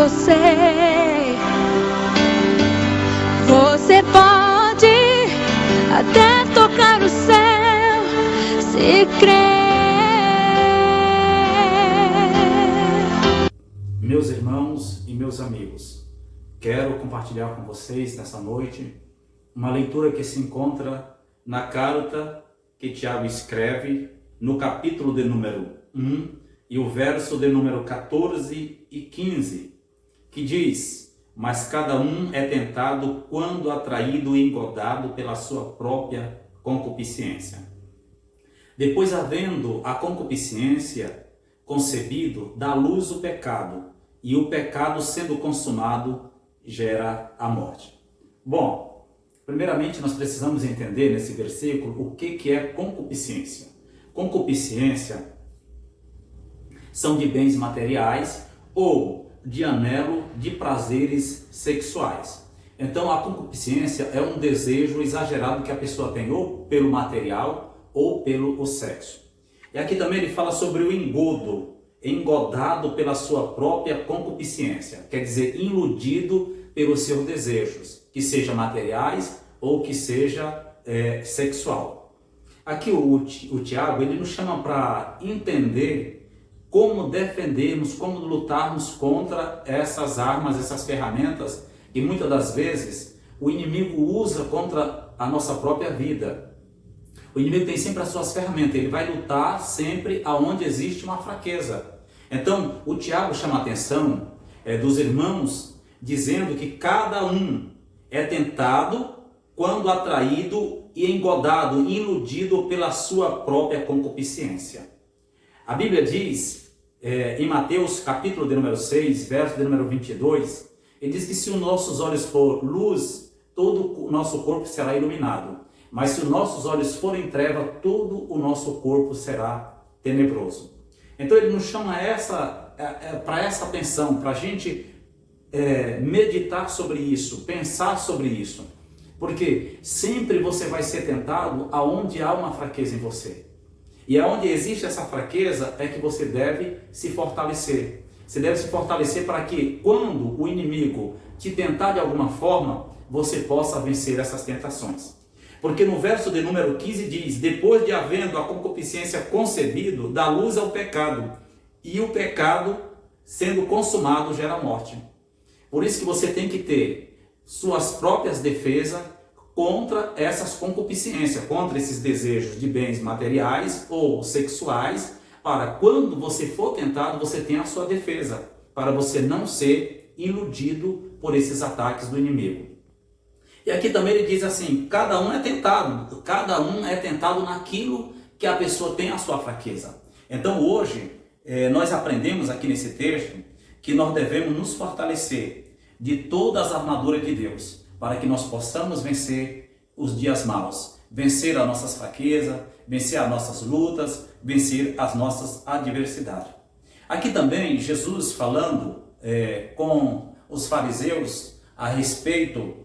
você. Você pode até tocar o céu se crer. Meus irmãos e meus amigos, quero compartilhar com vocês nessa noite uma leitura que se encontra na carta que Tiago escreve no capítulo de número 1 e o verso de número 14 e 15, que diz: mas cada um é tentado quando atraído e engodado pela sua própria concupiscência. Depois, havendo a concupiscência concebido, dá luz o pecado, e o pecado, sendo consumado, gera a morte. Bom, primeiramente nós precisamos entender nesse versículo o que é concupiscência. Concupiscência são de bens materiais ou de anelo de prazeres sexuais. Então a concupiscência é um desejo exagerado que a pessoa tem ou pelo material ou pelo sexo. E aqui também ele fala sobre o engodo, engodado pela sua própria concupiscência, quer dizer, iludido pelos seus desejos, que sejam materiais ou que seja sexual. Aqui o Tiago, ele nos chama para entender como defendermos, como lutarmos contra essas armas, essas ferramentas que muitas das vezes o inimigo usa contra a nossa própria vida. O inimigo tem sempre as suas ferramentas, ele vai lutar sempre aonde existe uma fraqueza. Então, o Tiago chama a atenção dos irmãos, dizendo que cada um é tentado quando atraído e engodado, iludido pela sua própria concupiscência. A Bíblia diz, em Mateus capítulo de número 6, verso de número 22, ele diz que se os nossos olhos for luz, todo o nosso corpo será iluminado. Mas se os nossos olhos forem treva, todo o nosso corpo será tenebroso. Então ele nos chama para essa atenção, para a gente meditar sobre isso, pensar sobre isso. Porque sempre você vai ser tentado aonde há uma fraqueza em você. E aonde existe essa fraqueza é que você deve se fortalecer. Você deve se fortalecer para que quando o inimigo te tentar de alguma forma, você possa vencer essas tentações. Porque no verso de número 15 diz: depois de havendo a concupiscência concebido, dá luz ao pecado, e o pecado, sendo consumado, gera morte. Por isso que você tem que ter suas próprias defesas contra essas concupiscências, contra esses desejos de bens materiais ou sexuais, para quando você for tentado, você tenha a sua defesa, para você não ser iludido por esses ataques do inimigo. E aqui também ele diz assim: cada um é tentado naquilo que a pessoa tem a sua fraqueza. Então hoje, nós aprendemos aqui nesse texto que nós devemos nos fortalecer de todas as armaduras de Deus, para que nós possamos vencer os dias maus, vencer as nossas fraquezas, vencer as nossas lutas, vencer as nossas adversidades. Aqui também Jesus falando com os fariseus a respeito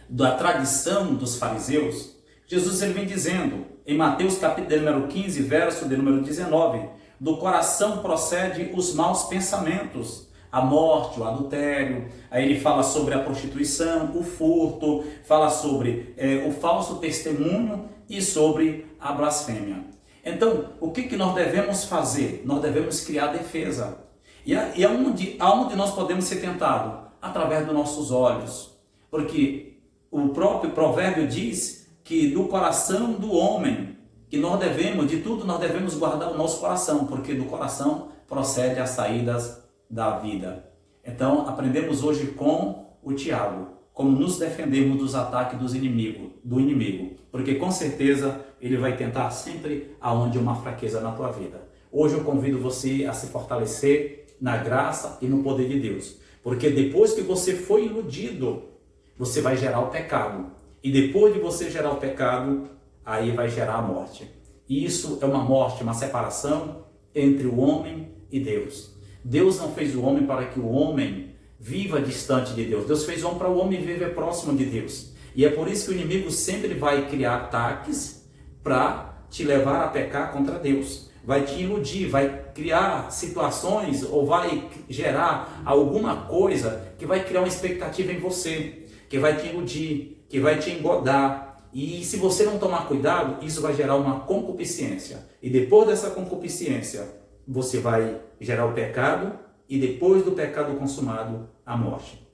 da tradição dos fariseus, Jesus ele vem dizendo em Mateus capítulo número 15, verso de número 19, do coração procede os maus pensamentos, a morte, o adultério. Aí ele fala sobre a prostituição, o furto, fala sobre o falso testemunho e sobre a blasfêmia. Então, o que nós devemos fazer? Nós devemos criar defesa. E aonde nós podemos ser tentados? Através dos nossos olhos. Porque o próprio provérbio diz que do coração do homem, que nós devemos, de tudo nós devemos guardar o nosso coração, porque do coração procede as saídas da vida. Então, aprendemos hoje com o Tiago, como nos defendermos dos ataques do inimigo, porque com certeza ele vai tentar sempre aonde uma fraqueza na tua vida. Hoje eu convido você a se fortalecer na graça e no poder de Deus, porque depois que você foi iludido, você vai gerar o pecado, e depois de você gerar o pecado, aí vai gerar a morte. E isso é uma morte, uma separação entre o homem e Deus. Deus não fez o homem para que o homem viva distante de Deus. Deus fez o homem para o homem viver próximo de Deus. E é por isso que o inimigo sempre vai criar ataques para te levar a pecar contra Deus. Vai te iludir, vai criar situações ou vai gerar alguma coisa que vai criar uma expectativa em você, que vai te iludir, que vai te engodar. E se você não tomar cuidado, isso vai gerar uma concupiscência. E depois dessa concupiscência, você vai gerar o pecado e depois do pecado consumado, a morte.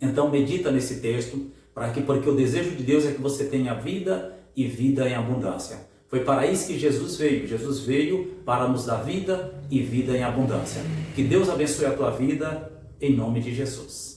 Então medita nesse texto, porque o desejo de Deus é que você tenha vida e vida em abundância. Foi para isso que Jesus veio. Jesus veio para nos dar vida e vida em abundância. Que Deus abençoe a tua vida, em nome de Jesus.